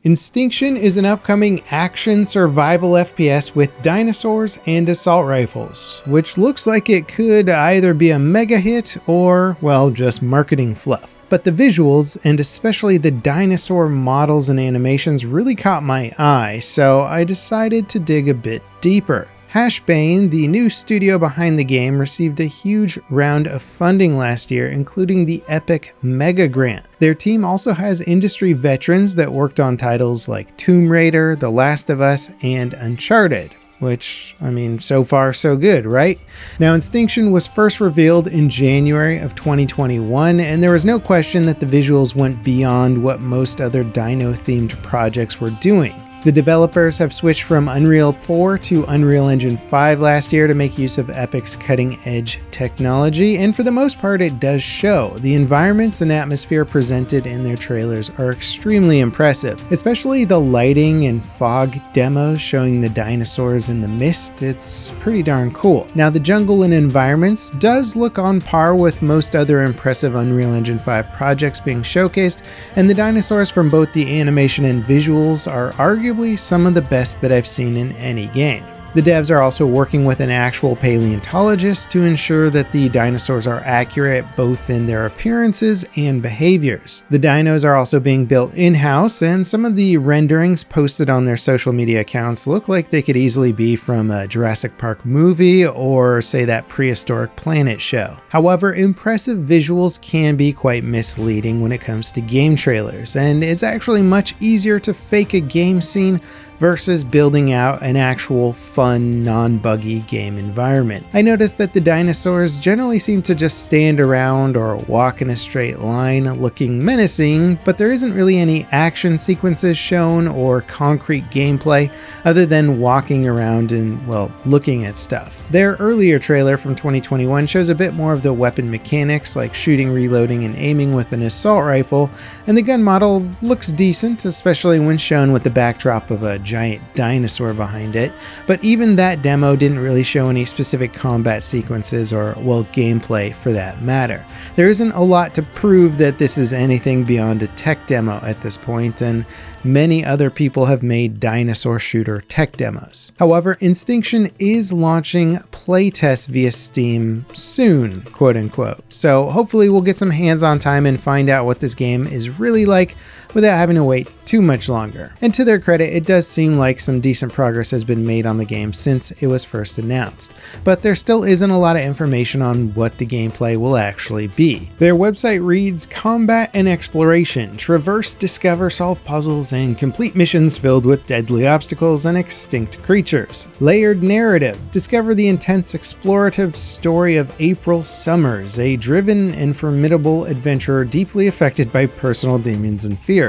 Instinction is an upcoming action survival FPS with dinosaurs and assault rifles, which looks like it could either be a mega hit or, well, just marketing fluff. But the visuals, and especially the dinosaur models and animations, really caught my eye, so I decided to dig a bit deeper. Hashbane, the new studio behind the game, received a huge round of funding last year, including the Epic Mega Grant. Their team also has industry veterans that worked on titles like Tomb Raider, The Last of Us, and Uncharted. Which, I mean, so far so good, right? Now, Instinction was first revealed in January of 2021, and there was no question that the visuals went beyond what most other dino-themed projects were doing. The developers have switched from Unreal 4 to Unreal Engine 5 last year to make use of Epic's cutting-edge technology, and for the most part it does show. The environments and atmosphere presented in their trailers are extremely impressive, especially the lighting and fog demos showing the dinosaurs in the mist. It's pretty darn cool. Now, the jungle and environments does look on par with most other impressive Unreal Engine 5 projects being showcased, and the dinosaurs from both the animation and visuals are arguably some of the best that I've seen in any game. The devs are also working with an actual paleontologist to ensure that the dinosaurs are accurate both in their appearances and behaviors. The dinos are also being built in-house, and some of the renderings posted on their social media accounts look like they could easily be from a Jurassic Park movie or, say, that Prehistoric Planet show. However, impressive visuals can be quite misleading when it comes to game trailers, and it's actually much easier to fake a game scene versus building out an actual fun, non-buggy game environment. I noticed that the dinosaurs generally seem to just stand around or walk in a straight line looking menacing, but there isn't really any action sequences shown or concrete gameplay other than walking around and, well, looking at stuff. Their earlier trailer from 2021 shows a bit more of the weapon mechanics like shooting, reloading, and aiming with an assault rifle, and the gun model looks decent, especially when shown with the backdrop of a giant dinosaur behind it, but even that demo didn't really show any specific combat sequences or, well, gameplay for that matter. There isn't a lot to prove that this is anything beyond a tech demo at this point, and many other people have made dinosaur shooter tech demos. However, Instinction is launching playtests via Steam soon, quote unquote, so hopefully we'll get some hands-on time and find out what this game is really like without having to wait too much longer. And to their credit, it does seem like some decent progress has been made on the game since it was first announced, but there still isn't a lot of information on what the gameplay will actually be. Their website reads, "Combat and exploration, traverse, discover, solve puzzles, and complete missions filled with deadly obstacles and extinct creatures. Layered narrative, discover the intense explorative story of April Summers, a driven and formidable adventurer deeply affected by personal demons and fears.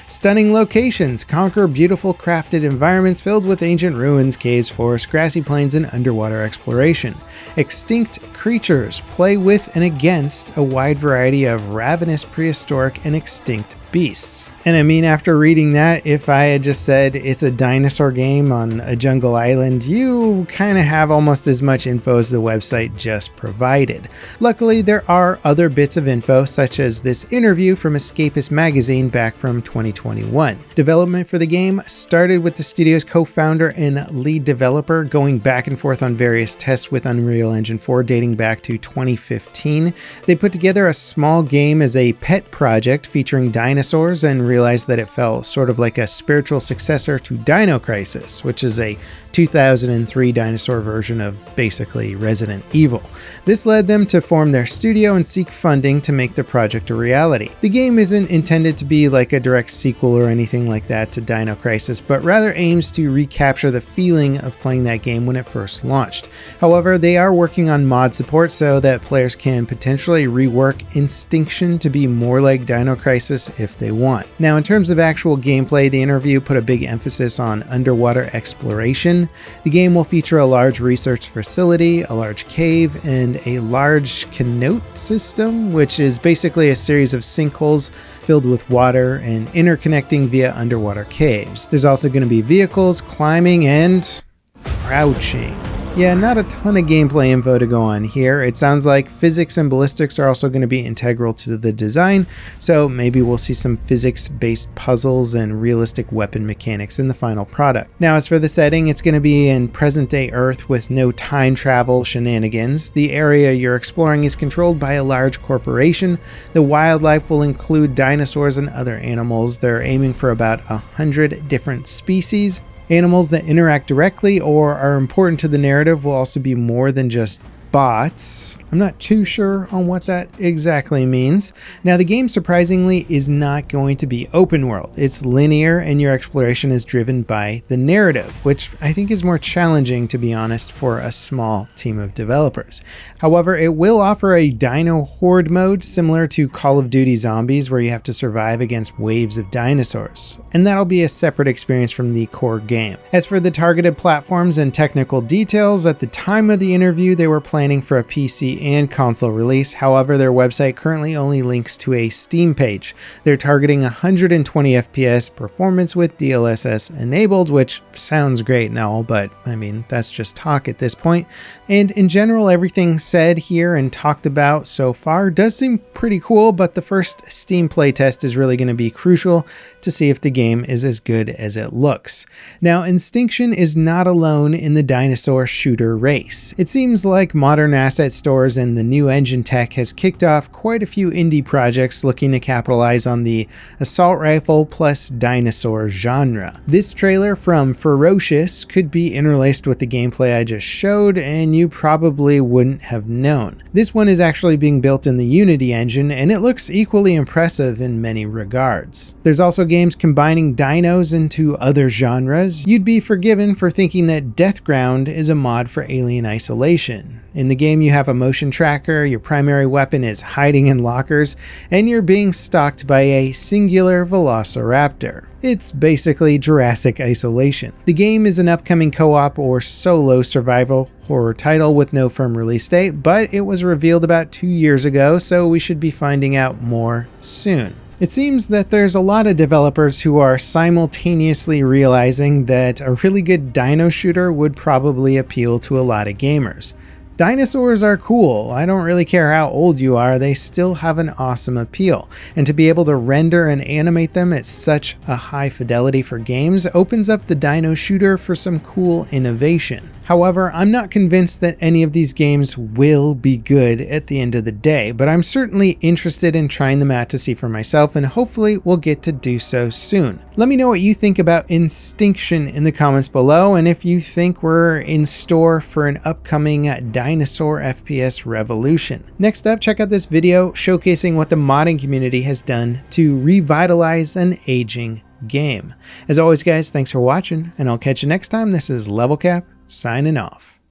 Stunning locations, conquer beautiful crafted environments filled with ancient ruins, caves, forests, grassy plains, and underwater exploration. Extinct creatures, play with and against a wide variety of ravenous, prehistoric, and extinct beasts." And I mean, after reading that, if I had just said it's a dinosaur game on a jungle island, you kind of have almost as much info as the website just provided. Luckily, there are other bits of info, such as this interview from Escapist magazine back from 2021. Development for the game started with the studio's co-founder and lead developer going back and forth on various tests with Unreal Engine 4 dating back to 2015. They put together a small game as a pet project featuring dinosaurs and realized that it felt sort of like a spiritual successor to Dino Crisis, which is a 2003 dinosaur version of basically Resident Evil. This led them to form their studio and seek funding to make the project a reality. The game isn't intended to be like a direct sequel or anything like that to Dino Crisis, but rather aims to recapture the feeling of playing that game when it first launched. However, they are working on mod support so that players can potentially rework Instinction to be more like Dino Crisis if they want. Now, in terms of actual gameplay, the interview put a big emphasis on underwater exploration. The game will feature a large research facility, a large cave, and a large canoe system, which is basically a series of sinkholes filled with water and interconnecting via underwater caves. There's also going to be vehicles, climbing, and crouching. Yeah, not a ton of gameplay info to go on here. It sounds like physics and ballistics are also going to be integral to the design, so maybe we'll see some physics-based puzzles and realistic weapon mechanics in the final product. Now, as for the setting, it's going to be in present-day Earth with no time travel shenanigans. The area you're exploring is controlled by a large corporation. The wildlife will include dinosaurs and other animals. They're aiming for about 100 different species. Animals that interact directly or are important to the narrative will also be more than just bots. I'm not too sure on what that exactly means. Now, the game surprisingly is not going to be open world. It's linear and your exploration is driven by the narrative, which I think is more challenging, to be honest, for a small team of developers. However, it will offer a dino horde mode similar to Call of Duty Zombies, where you have to survive against waves of dinosaurs, and that'll be a separate experience from the core game. As for the targeted platforms and technical details, at the time of the interview they were planning for a PC and console release. However, their website currently only links to a Steam page. They're targeting 120 FPS performance with DLSS enabled, which sounds great and all, but I mean, that's just talk at this point. And in general, everything said here and talked about so far does seem pretty cool, but the first Steam playtest is really going to be crucial to see if the game is as good as it looks. Now, Instinction is not alone in the dinosaur shooter race. It seems like modern asset stores and the new engine tech has kicked off quite a few indie projects looking to capitalize on the assault rifle plus dinosaur genre. This trailer from Ferocious could be interlaced with the gameplay I just showed, and you probably wouldn't have known. This one is actually being built in the Unity engine, and it looks equally impressive in many regards. There's also games combining dinos into other genres. You'd be forgiven for thinking that Deathground is a mod for Alien Isolation. In the game, you have a motion tracker, your primary weapon is hiding in lockers, and you're being stalked by a singular velociraptor. It's basically Jurassic Isolation. The game is an upcoming co-op or solo survival horror title with no firm release date, but it was revealed about 2 years ago, so we should be finding out more soon. It seems that there's a lot of developers who are simultaneously realizing that a really good dino shooter would probably appeal to a lot of gamers. Dinosaurs are cool. I don't really care how old you are, they still have an awesome appeal. And to be able to render and animate them at such a high fidelity for games opens up the dino shooter for some cool innovation. However, I'm not convinced that any of these games will be good at the end of the day, but I'm certainly interested in trying them out to see for myself, and hopefully we'll get to do so soon. Let me know what you think about Instinction in the comments below, and if you think we're in store for an upcoming Dinosaur FPS revolution. Next up, check out this video showcasing what the modding community has done to revitalize an aging game. As always, guys, thanks for watching, and I'll catch you next time. This is Level Cap signing off.